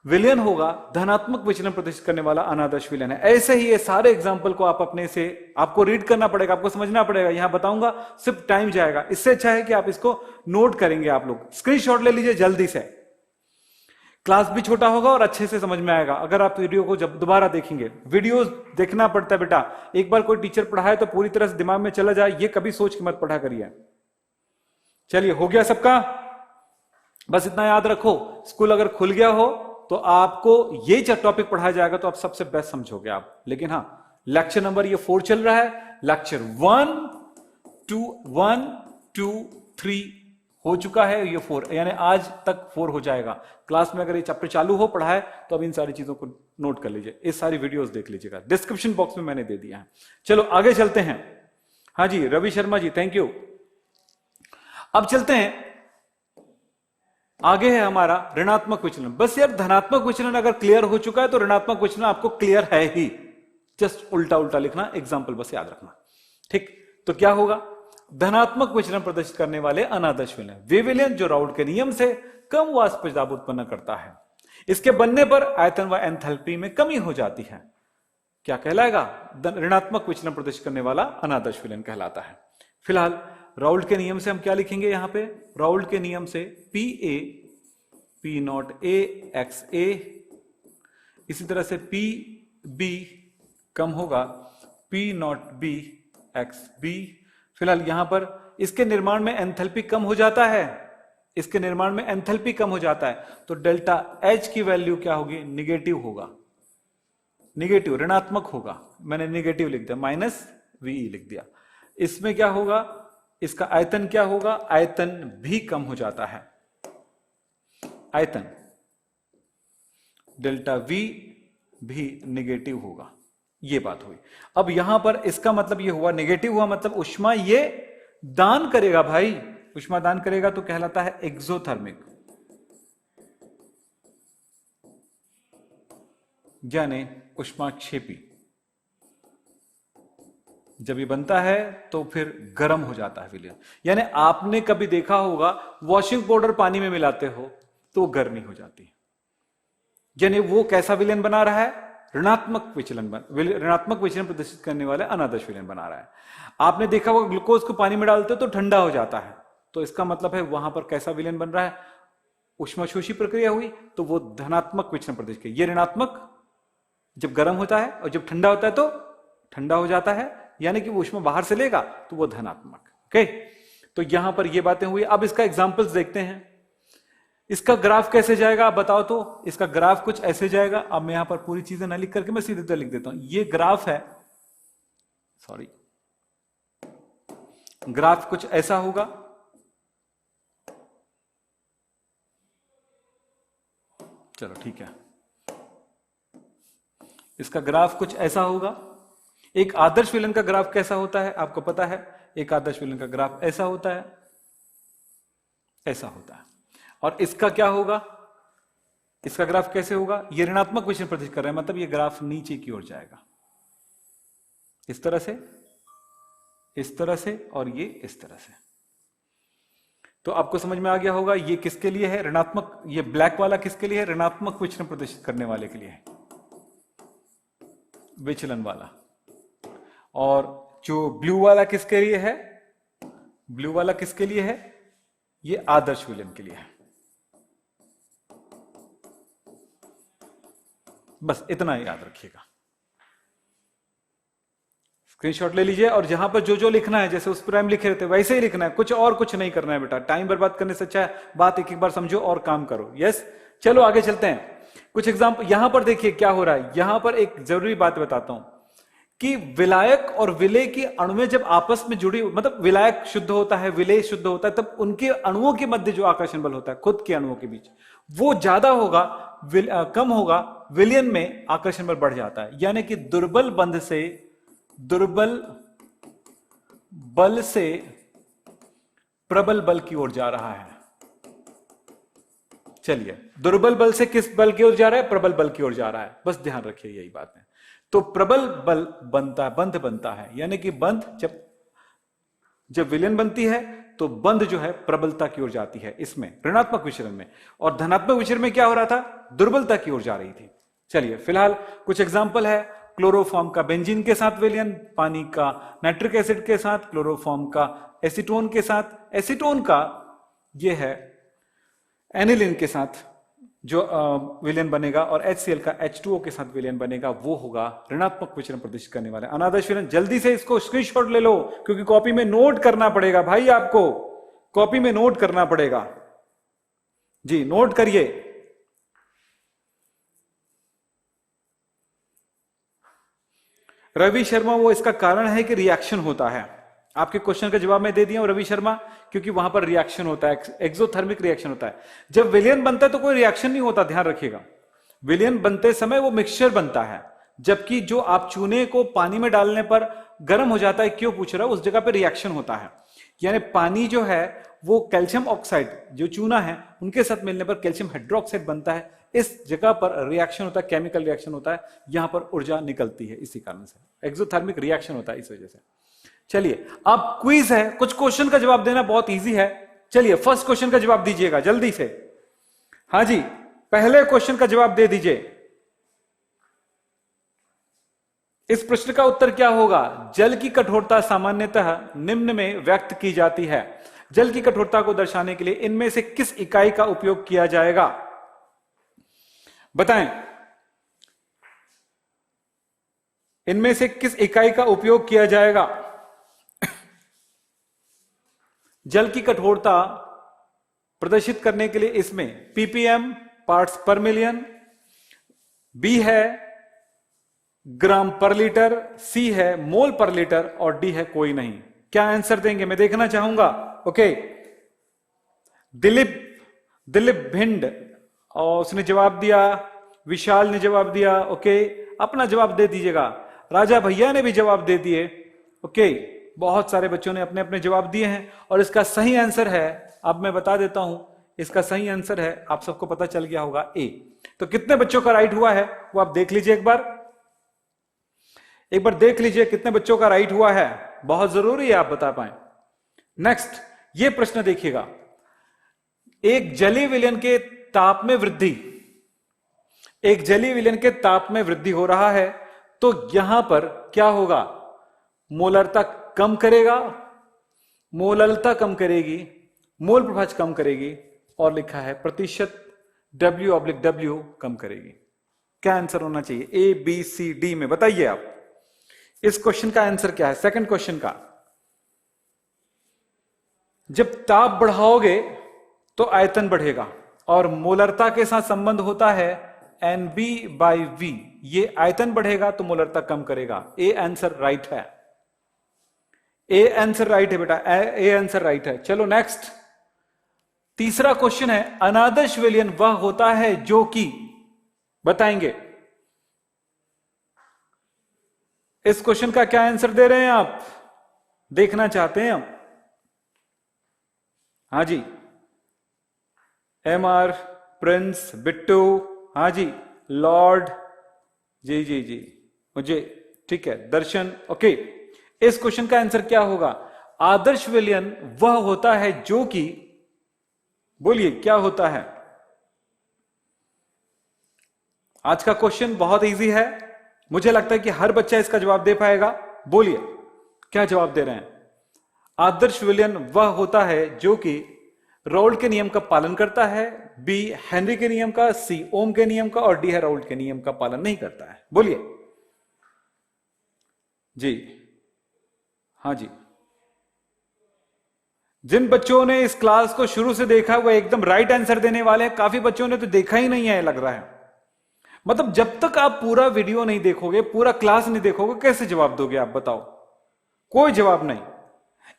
विलयन होगा, धनात्मक विचलन प्रदर्शित करने वाला अनादर्श विलयन है। ऐसे ही ये सारे एग्जांपल को आप अपने से, आपको रीड करना पड़ेगा, आपको समझना पड़ेगा, यहां बताऊंगा सिर्फ टाइम जाएगा। इससे अच्छा है कि आप इसको नोट करेंगे, आप लोग स्क्रीनशॉट ले लीजिए जल्दी से। क्लास भी छोटा होगा और अच्छे से समझ में आएगा अगर आप वीडियो को जब दोबारा देखेंगे। वीडियो देखना पड़ता है बेटा, एक बार कोई टीचर पढ़ाए तो पूरी तरह से दिमाग में चला जाए, ये कभी सोच के मत पढ़ा करिए। चलिए हो गया सबका, बस इतना याद रखो, स्कूल अगर खुल गया हो तो आपको ये जब टॉपिक पढ़ाया जाएगा तो आप सबसे बेस्ट समझोगे आप। लेकिन हाँ, लेक्चर नंबर ये 4 चल रहा है, लेक्चर 1 2 3 हो चुका है, ये 4 यानी आज तक 4 हो जाएगा। क्लास में अगर ये चैप्टर चालू हो पढ़ाए तो अब इन सारी चीजों को नोट कर लीजिए, इस सारी वीडियोस देख लीजिएगा, डिस्क्रिप्शन बॉक्स में मैंने दे दिया है। चलो आगे चलते हैं। हाँ जी रवि शर्मा जी, थैंक यू। अब चलते हैं, आगे है हमारा ऋणात्मक विचलन। बस यार धनात्मक विचलन अगर क्लियर हो चुका है तो ऋणात्मक विचलन आपको क्लियर है ही, जस्ट उल्टा उल्टा लिखना, एग्जाम्पल बस याद रखना। ठीक, तो क्या होगा, धनात्मक विचलन प्रदर्शित करने वाले अनादर्श विलयन, वे विलयन जो राउल्ट के नियम से कम वाष्प दाब उत्पन्न करता है, इसके बनने पर आयतन व एंथैल्पी में कमी हो जाती है, क्या कहलाएगा, ऋणात्मक विचलन प्रदर्शित करने वाला अनादर्श विलयन कहलाता है। फिलहाल राउल्ट के नियम से हम क्या लिखेंगे यहां पे, राउल्ट के नियम से P A P naught A X A, इसी तरह से पी बी कम होगा P naught B X B. फिलहाल यहां पर इसके निर्माण में एंथैल्पी कम हो जाता है, इसके निर्माण में एंथैल्पी कम हो जाता है, तो डेल्टा एच की वैल्यू क्या होगी, निगेटिव होगा, निगेटिव ऋणात्मक होगा, मैंने निगेटिव लिख दिया, माइनस वीई लिख दिया। इसमें क्या होगा, इसका आयतन क्या होगा, आयतन भी कम हो जाता है, आयतन डेल्टा वी भी निगेटिव होगा, ये बात हुई। अब यहां पर इसका मतलब ये हुआ, निगेटिव हुआ मतलब ऊष्मा ये दान करेगा भाई, ऊष्मा दान करेगा तो कहलाता है एक्सोथर्मिक, यानी ऊष्माक्षेपी। जब ये बनता है तो फिर गर्म हो जाता है विलयन, यानी आपने कभी देखा होगा वॉशिंग पाउडर पानी में मिलाते हो तो गर्मी हो जाती है, यानी वो कैसा विलयन बना रहा है, ऋणात्मक विचलन ऋणात्मक विचलन प्रदर्शित करने वाले अनादर्श विलयन बना रहा है। आपने देखा होगा ग्लूकोज को पानी में डालते हो तो ठंडा हो जाता है, तो इसका मतलब है वहां पर कैसा विलयन बन रहा है, ऊष्माशोषी प्रक्रिया हुई तो वो धनात्मक विचलन प्रदर्शित किया, ये ऋणात्मक जब गर्म होता है और जब ठंडा होता है तो ठंडा हो जाता है, यानी कि वो ऊष्मा बाहर से लेगा तो वो धनात्मक। ओके, तो यहां पर ये बातें हुई। अब इसका एग्जांपल्स देखते हैं, इसका ग्राफ कैसे जाएगा आप बताओ, तो इसका ग्राफ कुछ ऐसे जाएगा। अब मैं यहां पर पूरी चीजें ना लिख करके मैं सीधे लिख देता हूं, ये ग्राफ है, सॉरी, ग्राफ कुछ ऐसा होगा, चलो ठीक है, इसका ग्राफ कुछ ऐसा होगा। एक आदर्श विलयन का ग्राफ कैसा होता है आपको पता है, एक आदर्श विलयन का ग्राफ ऐसा होता है, ऐसा होता है। और इसका क्या होगा, इसका ग्राफ कैसे होगा, ये ऋणात्मक विचलन प्रदर्शित कर रहे हैं, मतलब ये ग्राफ नीचे की ओर जाएगा, इस तरह से, इस तरह से, और ये इस तरह से। तो आपको समझ में आ गया होगा ये किसके लिए है, ऋणात्मक, ये ब्लैक वाला किसके लिए है, ऋणात्मक विचलन प्रदर्शित करने वाले के लिए है, विचलन वाला। और जो ब्लू वाला किसके लिए है, ब्लू वाला किसके लिए है, ये आदर्श विलयन के लिए है। बस इतना ही याद रखिएगा, स्क्रीनशॉट ले लीजिए, और जहां पर जो जो लिखना है जैसे उस पर हम लिखे रहते वैसे ही लिखना है, कुछ और कुछ नहीं करना है बेटा, टाइम बर्बाद करने से अच्छा है बात एक एक बार समझो और काम करो। यस, चलो आगे चलते हैं। कुछ एग्जाम्पल यहां पर देखिए क्या हो रहा है, यहां पर एक जरूरी बात बताता हूं कि विलायक और विलेय की अणुएं जब आपस में जुड़ी, मतलब विलायक शुद्ध होता है, विलेय शुद्ध होता है, तब उनके अणुओं के मध्य जो आकर्षण बल होता है खुद के अणुओं के बीच, वो ज्यादा होगा, कम होगा, विलयन में आकर्षण बल बढ़ जाता है, यानी कि दुर्बल बंध से, दुर्बल बल से प्रबल बल की ओर जा रहा है। चलिए, दुर्बल बल से किस बल की ओर जा रहा है, प्रबल बल की ओर जा रहा है, बस ध्यान रखिए यही बात है। तो प्रबल बल बनता है, बंध बनता है, यानी कि बंध जब विलयन बनती है तो बंध जो है प्रबलता की ओर जाती है, इसमें ऋणात्मक विचलन में, और धनात्मक विचलन में क्या हो रहा था, दुर्बलता की ओर जा रही थी। चलिए फिलहाल कुछ एग्जांपल है, क्लोरोफॉर्म का बेंजीन के साथ विलयन, पानी का नाइट्रिक एसिड के साथ, क्लोरोफॉर्म का एसीटोन के साथ, एसीटोन का ये है एनिलीन के साथ जो विलयन बनेगा, और HCl का H2O के साथ विलयन बनेगा, वो होगा ऋणात्मक विचलन प्रदर्शित करने वाले अनादर्श विलयन। जल्दी से इसको स्क्रीनशॉट ले लो, क्योंकि कॉपी में नोट करना पड़ेगा भाई, आपको कॉपी में नोट करना पड़ेगा जी, नोट करिए। रवि शर्मा, वो इसका कारण है कि रिएक्शन होता है, आपके क्वेश्चन का जवाब मैं दे दिया हूं रवि शर्मा, क्योंकि वहां पर रिएक्शन होता है, एक्सोथर्मिक रिएक्शन होता है। जब विलयन बनता है तो कोई रिएक्शन नहीं होता, ध्यान रखिएगा, विलयन बनते समय वो मिक्सचर बनता है, जबकि जो आप चूने को पानी में डालने पर गर्म हो जाता है, क्यों पूछ रहा हूं, उस जगह पर रिएक्शन होता है, यानी पानी जो है वो कैल्शियम ऑक्साइड जो चूना है उनके साथ मिलने पर कैल्शियम हाइड्रोक्साइड बनता है। इस जगह पर रिएक्शन होता है, केमिकल रिएक्शन होता है, यहां पर ऊर्जा निकलती है, इसी कारण से एक्सोथर्मिक रिएक्शन होता है इस वजह से। चलिए अब क्विज है, कुछ क्वेश्चन का जवाब देना बहुत इजी है। चलिए फर्स्ट क्वेश्चन का जवाब दीजिएगा जल्दी से। हाँ जी, पहले क्वेश्चन का जवाब दे दीजिए। इस प्रश्न का उत्तर क्या होगा? जल की कठोरता सामान्यतः निम्न में व्यक्त की जाती है। जल की कठोरता को दर्शाने के लिए इनमें से किस इकाई का उपयोग किया जाएगा? बताएं, इनमें से किस इकाई का उपयोग किया जाएगा? जल की कठोरता प्रदर्शित करने के लिए इसमें पीपीएम पार्ट्स पर मिलियन, बी है ग्राम पर लीटर, सी है मोल पर लीटर और डी है कोई नहीं। क्या आंसर देंगे मैं देखना चाहूंगा। ओके, दिलीप भिंड और उसने जवाब दिया, विशाल ने जवाब दिया। ओके, अपना जवाब दे दीजिएगा। राजा भैया ने भी जवाब दे दिए। ओके, बहुत सारे बच्चों ने अपने अपने जवाब दिए हैं और इसका सही आंसर है, अब मैं बता देता हूं, इसका सही आंसर है, आप सबको पता चल गया होगा, ए। तो कितने बच्चों का राइट हुआ है वो आप देख लीजिए, एक बार देख लीजिए कितने बच्चों का राइट हुआ है, बहुत जरूरी है आप बता पाए। नेक्स्ट ये प्रश्न देखिएगा, एक जलीय विलयन के ताप में वृद्धि, एक जलीय विलयन के ताप में वृद्धि हो रहा है, तो यहां पर क्या होगा? मोलरता कम करेगा, मोललता कम करेगी, मोल प्रभाज कम करेगी, और लिखा है प्रतिशत W/W कम करेगी। क्या आंसर होना चाहिए? ए बी सी डी में बताइए आप। इस क्वेश्चन का आंसर क्या है? सेकंड क्वेश्चन का, जब ताप बढ़ाओगे तो आयतन बढ़ेगा और मोलरता के साथ संबंध होता है NB/V, ये आयतन बढ़ेगा तो मोलरता कम करेगा। ए आंसर राइट है, ए आंसर राइट है बेटा, ए आंसर राइट है। चलो नेक्स्ट, तीसरा क्वेश्चन है, अनादर्श विलयन वह होता है जो कि, बताएंगे इस क्वेश्चन का क्या आंसर दे रहे हैं आप, देखना चाहते हैं हम। हाँ जी, MR, प्रिंस, बिट्टू, हाँ जी, लॉर्ड, जी जी जी, मुझे ठीक है, दर्शन। ओके, इस क्वेश्चन का आंसर क्या होगा? आदर्श विलयन वह होता है जो कि, बोलिए क्या होता है? आज का क्वेश्चन बहुत इजी है, मुझे लगता है कि हर बच्चा इसका जवाब दे पाएगा। बोलिए क्या जवाब दे रहे हैं? आदर्श विलयन वह होता है जो कि राउल्ट के नियम का पालन करता है, बी हेनरी के नियम का, सी ओम के नियम का, और डी है राउल्ट के नियम का पालन नहीं करता है। बोलिए जी, हाँ जी। जिन बच्चों ने इस क्लास को शुरू से देखा वो एकदम राइट आंसर देने वाले हैं, काफी बच्चों ने तो देखा ही नहीं है लग रहा है। मतलब जब तक आप पूरा वीडियो नहीं देखोगे, पूरा क्लास नहीं देखोगे, कैसे जवाब दोगे आप बताओ? कोई जवाब नहीं।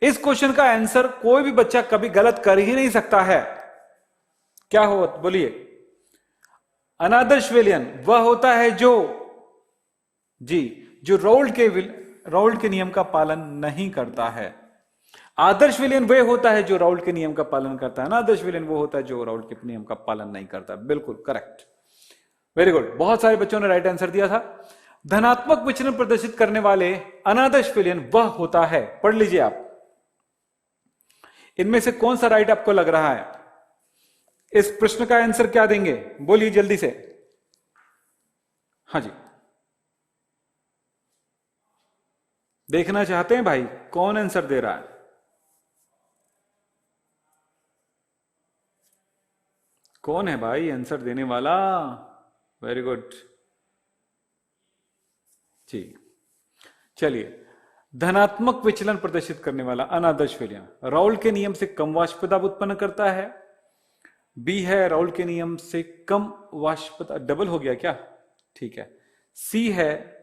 इस क्वेश्चन का आंसर कोई भी बच्चा कभी गलत कर ही नहीं सकता है। क्या हो, बोलिए। अनादर्श विलयन वह होता है जो, जी, जो राउल्ट के नियम का पालन नहीं करता है। आदर्श विलयन वह होता है जो राउल्ट के नियम का पालन करता है, अनादर्श विलयन वो होता है जो राउल्ट के नियम का पालन नहीं करता। बिल्कुल करेक्ट, वेरी गुड, बहुत सारे बच्चों ने राइट आंसर दिया था। धनात्मक विचलन प्रदर्शित करने वाले अनादर्श विलयन वह होता है, पढ़ लीजिए आप, इनमें से कौन सा राइट आपको लग रहा है? इस प्रश्न का आंसर क्या देंगे, बोलिए जल्दी से। हाँ जी, देखना चाहते हैं भाई कौन आंसर दे रहा है। कौन है भाई आंसर देने वाला? वेरी गुड जी। चलिए, धनात्मक विचलन प्रदर्शित करने वाला अनादर्श विलयन राउल्ट के नियम से कम वाष्प दाब उत्पन्न करता है। बी है राउल्ट के नियम से कम वाष्प, डबल हो गया क्या? ठीक है। सी है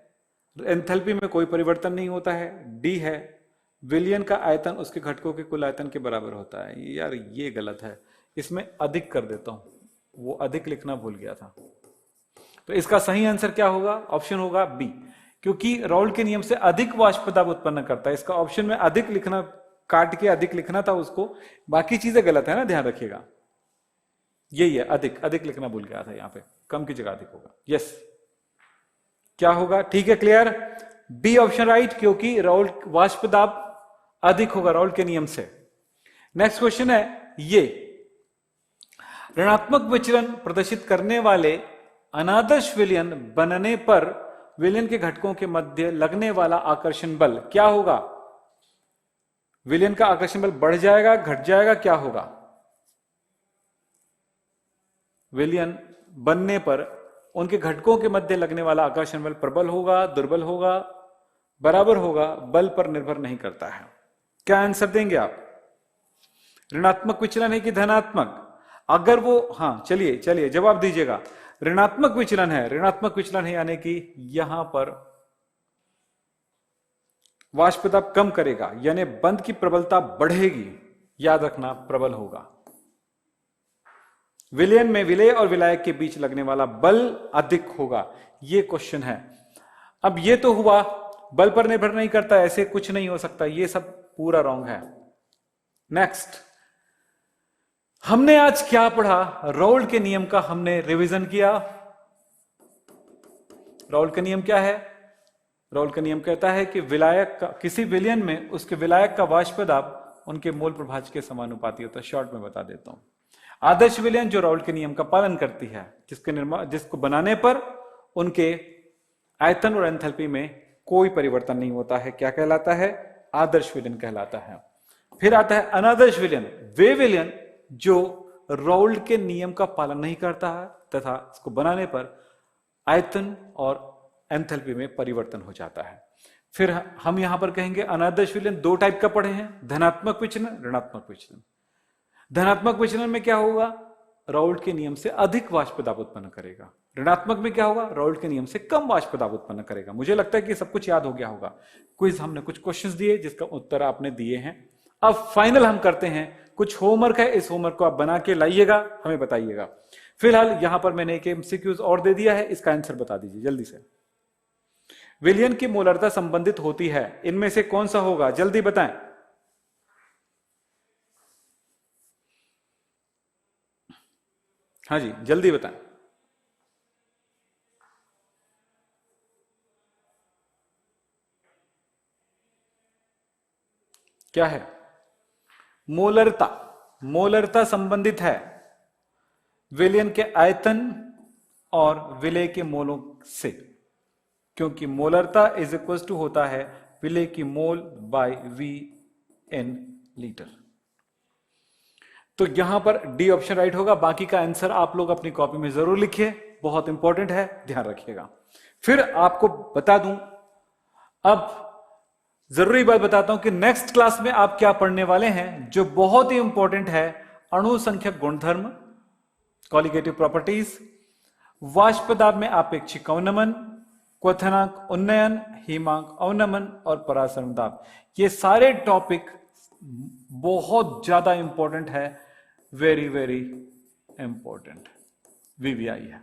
एंथैल्पी में कोई परिवर्तन नहीं होता है। डी है विलयन का आयतन उसके घटकों के कुल आयतन के बराबर होता है। यार ये गलत है, इसमें अधिक कर देता हूं, वो अधिक लिखना भूल गया था। तो इसका सही आंसर क्या होगा? ऑप्शन होगा बी, क्योंकि राउल्ट के नियम से अधिक वाष्प दाब उत्पन्न करता है। इसका ऑप्शन में अधिक लिखना काट के अधिक लिखना था उसको, बाकी चीजें गलत है ना, ध्यान रखिएगा। यही है, अधिक अधिक लिखना भूल गया था, यहां पे कम की जगह अधिक होगा। यस, क्या होगा? ठीक है, क्लियर? बी ऑप्शन राइट, क्योंकि राउल वाष्प दाब अधिक होगा राउल के नियम से। नेक्स्ट क्वेश्चन है ये, ऋणात्मक विचलन प्रदर्शित करने वाले अनादर्श विलयन बनने पर विलयन के घटकों के मध्य लगने वाला आकर्षण बल क्या होगा? विलयन का आकर्षण बल बढ़ जाएगा, घट जाएगा, क्या होगा? विलयन बनने पर उनके घटकों के मध्य लगने वाला आकर्षण बल प्रबल होगा, दुर्बल होगा, बराबर होगा, बल पर निर्भर नहीं करता है। क्या आंसर देंगे आप? ऋणात्मक विचलन है कि धनात्मक? अगर वो, हाँ चलिए चलिए जवाब दीजिएगा। ऋणात्मक विचलन है, ऋणात्मक विचलन है यानी कि यहां पर वाष्प दाब कम करेगा, यानी बंध की प्रबलता बढ़ेगी, याद रखना प्रबल होगा। विलयन में विलेय और विलायक के बीच लगने वाला बल अधिक होगा, ये क्वेश्चन है। अब ये तो हुआ बल पर निर्भर नहीं करता, ऐसे कुछ नहीं हो सकता, ये सब पूरा रॉन्ग है। नेक्स्ट, हमने आज क्या पढ़ा? राउल के नियम का हमने रिवीजन किया। राउल का नियम क्या है? राउल का नियम कहता है कि विलायक का, किसी विलयन में उसके विलायक का वाष्प दाब उनके मोल प्रभाज्य के समानुपाती होता है। शॉर्ट में बता देता हूं। आदर्श विलयन जो राउल के नियम का पालन करती है, जिसको बनाने पर उनके आयतन और एंथैल्पी में कोई परिवर्तन नहीं होता है, क्या कहलाता है? आदर्श विलयन कहलाता है। फिर आता है अनादर्श विलयन, वे विलयन जो राउल के नियम का पालन नहीं करता है तथा इसको बनाने पर आयतन और एंथैल्पी में परिवर्तन हो जाता है। फिर हम यहां पर कहेंगे अनादर्श विलयन दो टाइप का पढ़े हैं, धनात्मक विचलन, ऋणात्मक विचलन। धनात्मक विचलन में क्या होगा? राउल के नियम से अधिक वाष्प दाब उत्पन्न करेगा। ऋणात्मक में क्या होगा? राउल के नियम से कम वाष्प दाब उत्पन्न करेगा। मुझे लगता है कि सब कुछ याद हो गया होगा। क्विज हमने कुछ क्वेश्चंस दिए जिसका उत्तर आपने दिए हैं। अब फाइनल हम करते हैं, कुछ होमवर्क है, इस होमवर्क को आप बना के लाइएगा, हमें बताइएगा। फिलहाल यहां पर मैंने एक एमसीक्यूज और दे दिया है, इसका आंसर बता दीजिए जल्दी से। विलयन की मोलरता संबंधित होती है, इनमें से कौन सा होगा? जल्दी बताएं। हाँ जी, जल्दी बताएं। क्या है? मोलरता। मोलरता संबंधित है विलयन के आयतन और विलेय के मोलों से, क्योंकि मोलरता इज इक्वल टू होता है विलेय की मोल बाय वी एन लीटर। तो यहां पर डी ऑप्शन राइट होगा। बाकी का आंसर आप लोग अपनी कॉपी में जरूर लिखिए, बहुत इंपॉर्टेंट है, ध्यान रखिएगा। फिर आपको बता दूं, अब जरूरी बात बताता हूं कि नेक्स्ट क्लास में आप क्या पढ़ने वाले हैं, जो बहुत ही इंपॉर्टेंट है। अणु संख्यक गुणधर्म, कॉलिगेटिव प्रॉपर्टीज, वाष्प दाब में आपेक्षिक अवनमन, क्वथनांक उन्नयन, हिमांक अवनमन और परासरण दाब। ये सारे टॉपिक बहुत ज्यादा इंपॉर्टेंट है, वेरी वेरी इंपॉर्टेंट वीवीआई है।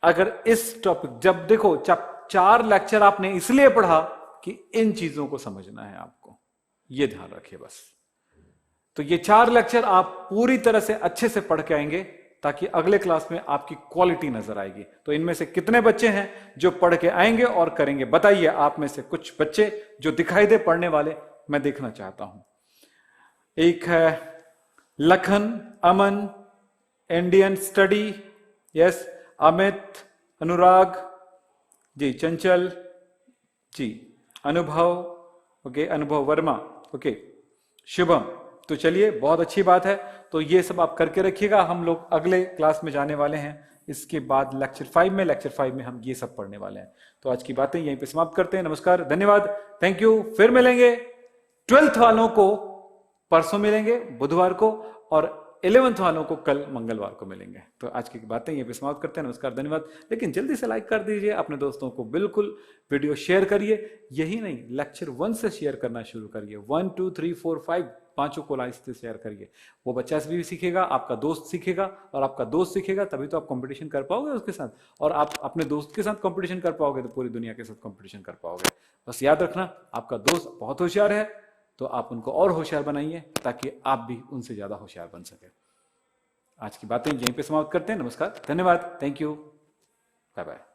अगर इस टॉपिक, जब देखो 4 लेक्चर आपने इसलिए पढ़ा कि इन चीजों को समझना है आपको, ये ध्यान रखिए बस। तो ये 4 लेक्चर आप पूरी तरह से अच्छे से पढ़ के आएंगे, ताकि अगले क्लास में आपकी क्वालिटी नजर आएगी। तो इनमें से कितने बच्चे हैं जो पढ़ के आएंगे और करेंगे? बताइए। आप में से कुछ बच्चे जो दिखाई दे पढ़ने वाले, मैं देखना चाहता हूं। एक है लखन, अमन, Indian study, yes, Amit, Anurag ji, चंचल जी, अनुभव, ओके, अनुभव वर्मा, ओके, शुभम। तो चलिए, बहुत अच्छी बात है। तो ये सब आप करके रखिएगा। हम लोग अगले क्लास में जाने वाले हैं, इसके बाद लेक्चर 5 में हम ये सब पढ़ने वाले हैं। तो आज की बातें यहीं पे समाप्त करते हैं। नमस्कार, धन्यवाद, थैंक यू। फिर मिलेंगे 12th वालों को परसों मिलेंगे बुधवार को, और 11th वालों को कल मंगलवार को मिलेंगे। तो आज की बातें यहीं पे समाप्त करते हैं। नमस्कार, धन्यवाद। लेकिन जल्दी से लाइक कर दीजिए, अपने दोस्तों को बिल्कुल वीडियो शेयर करिए। यही नहीं, लेक्चर 1 से शेयर करना शुरू करिए। 1 2 3 4 5 पांचों को लाइक से शेयर करिए। वो बच्चा भी सीखेगा, आपका दोस्त सीखेगा, और आपका दोस्त सीखेगा तभी तो आप कंपटीशन कर पाओगे उसके साथ, और आप अपने दोस्त के साथ कंपटीशन कर पाओगे तो पूरी दुनिया के साथ कंपटीशन कर पाओगे। बस याद रखना, आपका दोस्त बहुत होशियार है, तो आप उनको और होशियार बनाइए ताकि आप भी उनसे ज़्यादा होशियार बन सके। आज की बातें यहीं पे समाप्त करते हैं। नमस्कार, धन्यवाद, थैंक यू, बाय बाय।